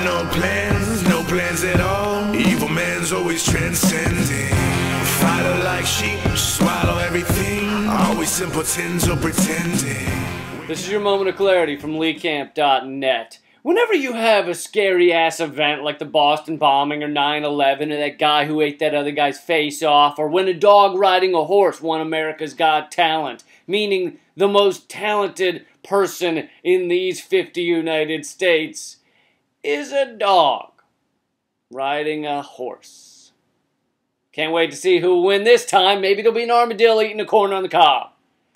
no plans at all. Evil man's always transcending. Fighter like sheep, swallow everything. Always simpletons or pretending. This is your moment of clarity from LeeCamp.net. Whenever you have a scary-ass event like the Boston bombing or 9/11 or that guy who ate that other guy's face off, or when a dog riding a horse won America's Got Talent, meaning the most talented person in these 50 United States is a dog riding a horse. Can't wait to see who will win this time. Maybe there'll be an armadillo eating a corn on the cob.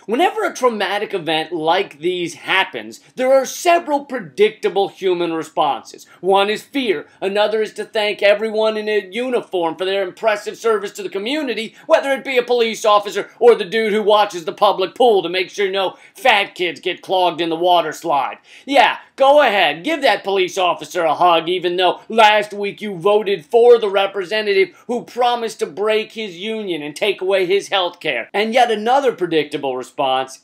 Whenever a traumatic event like these happens, there are several predictable human responses. One is fear. Another is to thank everyone in a uniform for their impressive service to the community, whether it be a police officer or the dude who watches the public pool to make sure no fat kids get clogged in the water slide. Yeah, go ahead, give that police officer a hug, even though last week you voted for the representative who promised to break his union and take away his health care. And yet another predictable response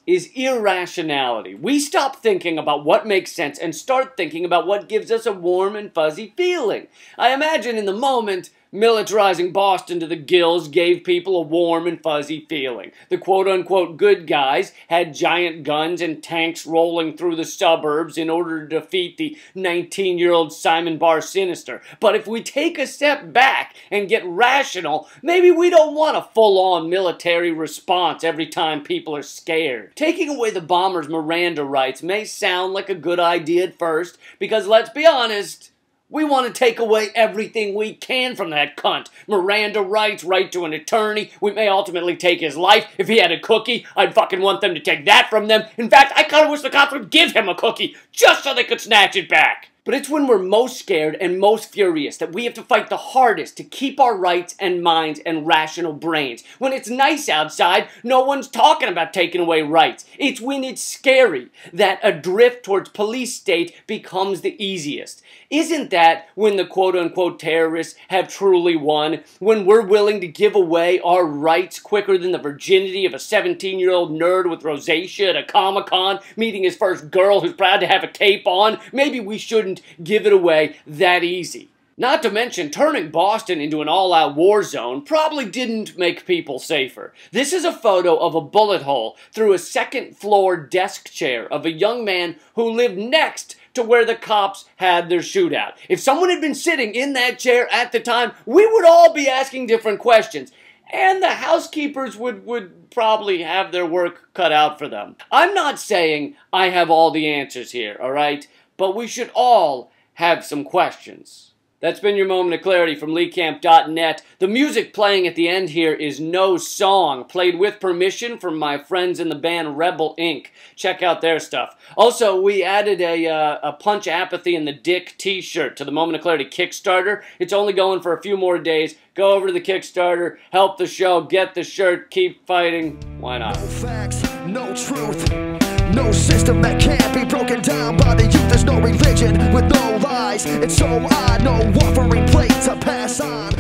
is irrationality. We stop thinking about what makes sense and start thinking about what gives us a warm and fuzzy feeling. I imagine in the moment, militarizing Boston to the gills gave people a warm and fuzzy feeling. The quote-unquote good guys had giant guns and tanks rolling through the suburbs in order to defeat the 19-year-old Simon Bar Sinister. But if we take a step back and get rational, maybe we don't want a full-on military response every time people are scared. Taking away the bomber's Miranda rights may sound like a good idea at first, because let's be honest, we want to take away everything we can from that cunt. Miranda rights, right to an attorney. We may ultimately take his life. If he had a cookie, I'd fucking want them to take that from them. In fact, I kind of wish the cops would give him a cookie, just so they could snatch it back. But it's when we're most scared and most furious that we have to fight the hardest to keep our rights and minds and rational brains. When it's nice outside, no one's talking about taking away rights. It's when it's scary that a drift towards police state becomes the easiest. Isn't that when the quote-unquote terrorists have truly won? When we're willing to give away our rights quicker than the virginity of a 17-year-old nerd with rosacea at a Comic-Con meeting his first girl who's proud to have a cape on? Maybe we shouldn't give it away that easy. Not to mention, turning Boston into an all-out war zone probably didn't make people safer. This is a photo of a bullet hole through a second-floor desk chair of a young man who lived next to where the cops had their shootout. If someone had been sitting in that chair at the time, we would all be asking different questions. And the housekeepers would probably have their work cut out for them. I'm not saying I have all the answers here, alright? But we should all have some questions. That's been your moment of clarity from LeeCamp.net. The music playing at the end here is No Song, played with permission from my friends in the band Rebel Inc. Check out their stuff. Also, we added a Punch Apathy in the Dick t-shirt to the Moment of Clarity Kickstarter. It's only going for a few more days. Go over to the Kickstarter, help the show, get the shirt, keep fighting. Why not? No facts, no truth. No system that can't be broken down by the youth. There's no religion with no lies. It's so odd, no offering plate to pass on.